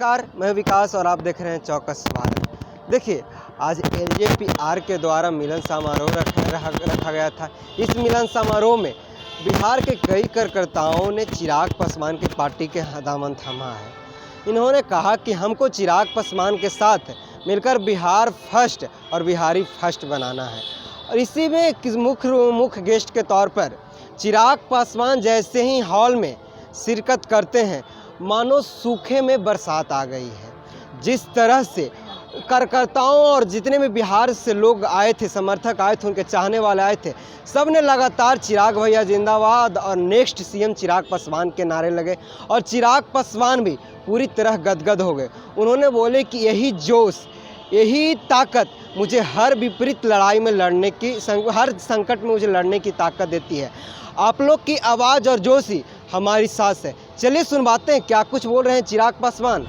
नमस्कार, मैं विकास और आप देख रहे हैं चौकस भारत। देखिए, आज एलजेपीआर के द्वारा मिलन समारोह रखा गया था। इस मिलन समारोह में बिहार के कई कार्यकर्ताओं ने चिराग पासवान की पार्टी के दामन थामा है। इन्होंने कहा कि हमको चिराग पासवान के साथ मिलकर बिहार फर्स्ट और बिहारी फर्स्ट बनाना है। और इसी में मुख्य गेस्ट के तौर पर चिराग पासवान जैसे ही हॉल में शिरकत करते हैं, मानो सूखे में बरसात आ गई है। जिस तरह से कार्यकर्ताओं और जितने भी बिहार से लोग आए थे, समर्थक आए थे, उनके चाहने वाले आए थे, सब ने लगातार चिराग भैया जिंदाबाद और नेक्स्ट सीएम चिराग पासवान के नारे लगे। और चिराग पासवान भी पूरी तरह गदगद हो गए। उन्होंने बोले कि यही जोश, यही ताकत मुझे हर विपरीत लड़ाई में लड़ने की, हर संकट में मुझे लड़ने की ताकत देती है। आप लोग की आवाज़ और जोश ही हमारी सांस है। चलिए सुनवाते हैं क्या कुछ बोल रहे हैं चिराग पासवान।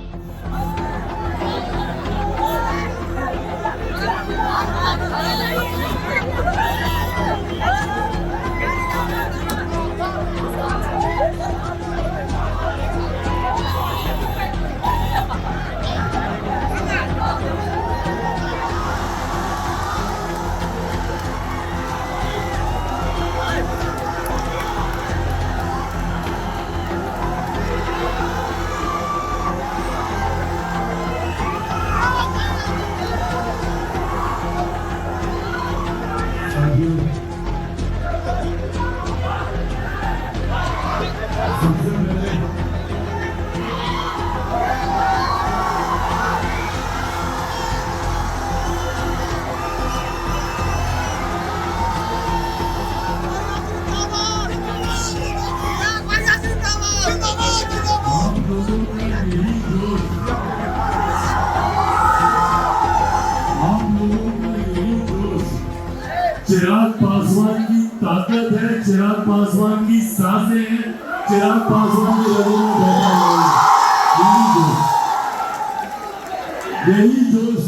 चिराग पासवान की ताकत है, चिराग पासवान की सांसें हैं, चिराग पासवान के लोगों में बैठा हुआ है। यही जोश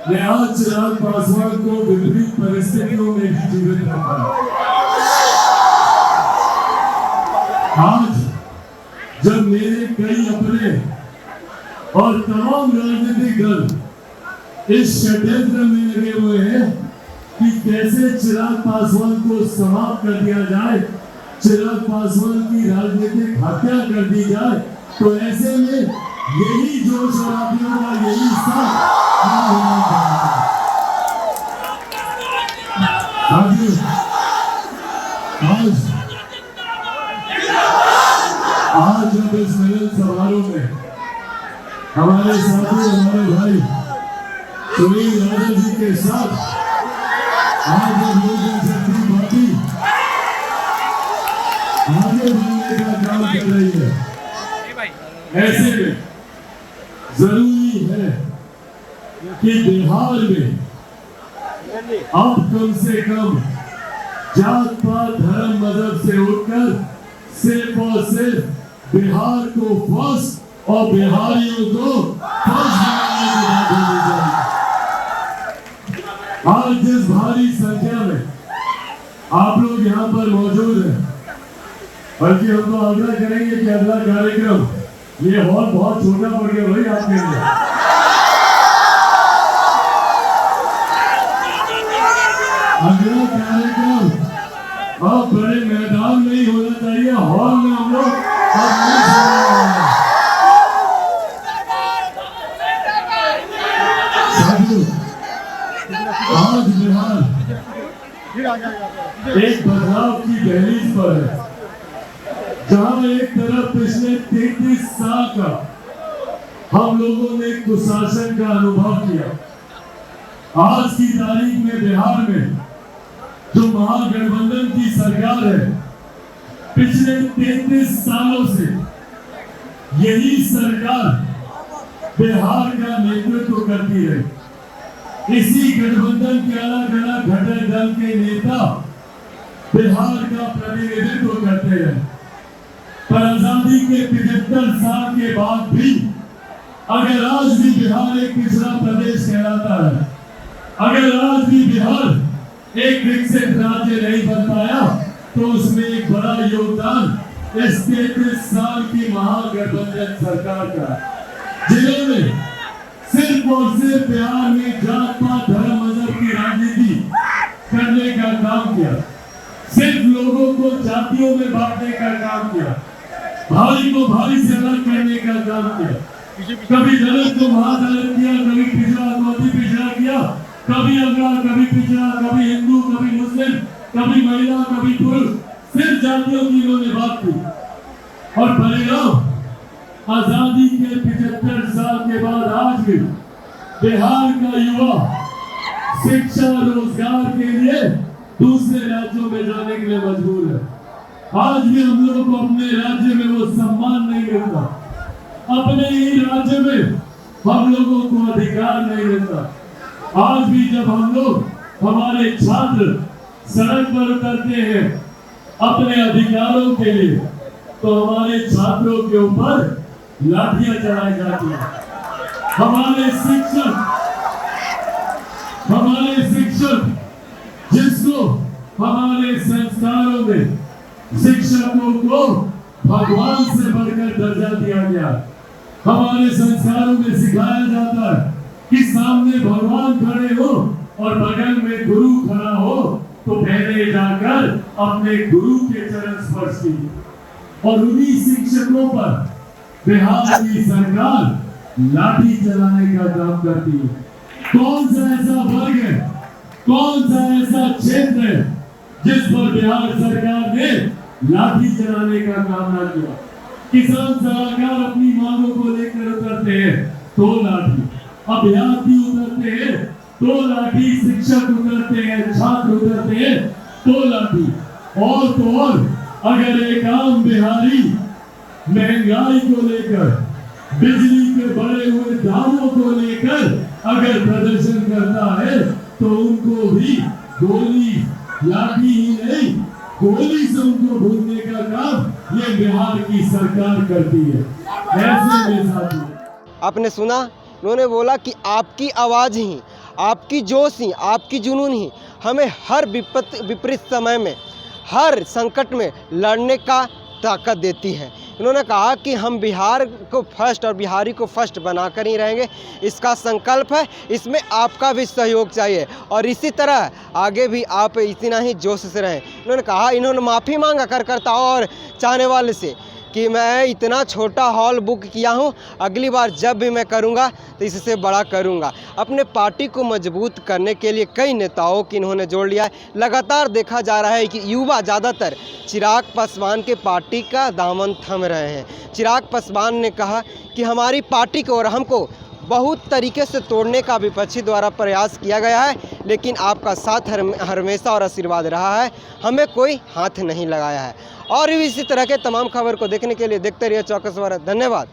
ने आज चिराग पासवान को विपरीत परिस्थितियों में भी जीवित रखा। आज जब मेरे कई अपने और तमाम राजनीतिक दल इस षड्यंत्र में लगे हुए हैं कि कैसे चिराग पासवान को समाप्त कर दिया जाए, चिराग पासवान की राजनीतिक हत्या कर दी जाए, तो ऐसे में यही जोश और आदियों का यही साथ होना चाहिए। आज जब इस मिलन समारोह में हमारे साथी, हमारे भाई सुनील यादव जी के साथ आज लोग पार्टी आगे बढ़ने का काम कर रही है, ऐसे में जरूरी है कि बिहार में अब कम से कम जात पात धर्म मजहब से उठकर सिर्फ और सिर्फ बिहार को फर्स्ट और बिहारियों को फर्स्ट बनाने की बात होनी चाहिए। आज जिस भारी संख्या में आप लोग यहाँ पर मौजूद हैं, बल्कि हम तो आग्रह करेंगे कि अगला कार्यक्रम, ये हॉल बहुत छोटा पड़ गया भाई आपके लिए, अगला कार्यक्रम अब बड़े मैदान में ही होना चाहिए, हॉल में हम लोग आज बिहार एक बदलाव की दहलीज पर है, जहां एक तरफ पिछले 33 साल का हम लोगों ने कुशासन का अनुभव किया। आज की तारीख में बिहार में जो महागठबंधन की सरकार है, पिछले 33 सालों से यही सरकार बिहार का नेतृत्व करती है। इसी गठबंधन के अलग अलग घटक दल के नेता बिहार का प्रतिनिधित्व करते हैं। पर आजादी के 75 साल के बाद भी अगर आज भी बिहार एक पिछड़ा प्रदेश कहलाता है, अगर आज भी बिहार एक विकसित राज्य नहीं बन पाया, तो उसमें एक बड़ा योगदान इस 33 साल की महागठबंधन सरकार का। जिन्होंने सिर्फ और सिर्फ बिहार में जात पात धर्म मजहब की राजनीति करने का काम किया, सिर्फ लोगों को जातियों में बांटने का काम किया, भाई को भाई से अलग करने का काम किया, कभी दलित को महादलित किया, कभी पिछड़ा को अति पिछड़ा किया, कभी अगड़ा कभी पिछड़ा, कभी हिंदू कभी मुस्लिम, कभी महिला कभी पुरुष, सिर्फ जातियों की इन्होंने बात की। और परिणाम आजादी के 75 साल के बाद आज भी बिहार का युवा शिक्षा रोजगार के लिए दूसरे राज्यों में जाने के लिए मजबूर है। आज भी हम लोगों को अपने राज्य में वो सम्मान नहीं मिलता, अपने ही राज्य में हम लोगों को अधिकार नहीं मिलता। आज भी जब हम लोग हमारे छात्र सड़क पर उतरते हैं अपने अधिकारों के लिए, तो हमारे छात्रों के ऊपर लाठियां चलाई जाती हैं। हमारे शिक्षक जिसको हमारे संस्कारों में शिक्षकों को भगवान से बढ़कर दर्जा दिया गया, हमारे संस्कारों में सिखाया जाता है कि सामने भगवान खड़े हो और बगल में गुरु खड़ा हो तो पहले जाकर अपने गुरु के चरण स्पर्श कीजिए। और उन्हीं शिक्षकों पर बिहार की सरकार लाठी चलाने का काम करती है। कौन सा ऐसा वर्ग है, कौन सा ऐसा क्षेत्र है जिस पर बिहार सरकार ने लाठी चलाने का काम न किया? किसान सलाहकार अपनी मांगों को लेकर उतरते हैं तो लाठी, अभ्यर्थी उतरते हैं तो लाठी, शिक्षक उतरते हैं, छात्र उतरते हैं तो लाठी। और तो और अगर एक आम बिहारी महंगाई को लेकर, बिजली के बढ़े हुए दामों को लेकर अगर प्रदर्शन करता है तो उनको भी गोली, लाठी ही नहीं गोली से उनको भूनने का काम ये बिहार की सरकार करती है। ऐसे में साथी आपने सुना, उन्होंने बोला कि आपकी आवाज़ ही, आपकी जोश ही, आपकी जुनून ही हमें हर विपरीत समय में, हर संकट में लड़ने का ताकत देती है। इन्होंने कहा कि हम बिहार को फर्स्ट और बिहारी को फर्स्ट बनाकर ही रहेंगे, इसका संकल्प है, इसमें आपका भी सहयोग चाहिए और इसी तरह आगे भी आप इतना ही जोश से रहें। इन्होंने कहा, इन्होंने माफ़ी मांगा कार्यकर्ताओं और चाहने वाले से कि मैं इतना छोटा हॉल बुक किया हूं, अगली बार जब भी मैं करूंगा तो इससे बड़ा करूंगा। अपने पार्टी को मजबूत करने के लिए कई नेताओं की इन्होंने जोड़ लिया है। लगातार देखा जा रहा है कि युवा ज़्यादातर चिराग पासवान के पार्टी का दामन थम रहे हैं। चिराग पासवान ने कहा कि हमारी पार्टी को और हमको बहुत तरीके से तोड़ने का विपक्षी द्वारा प्रयास किया गया है, लेकिन आपका साथ हमेशा और आशीर्वाद रहा है, हमें कोई हाथ नहीं लगाया है। और भी इसी तरह के तमाम खबर को देखने के लिए देखते रहिए चौकस भारत। धन्यवाद।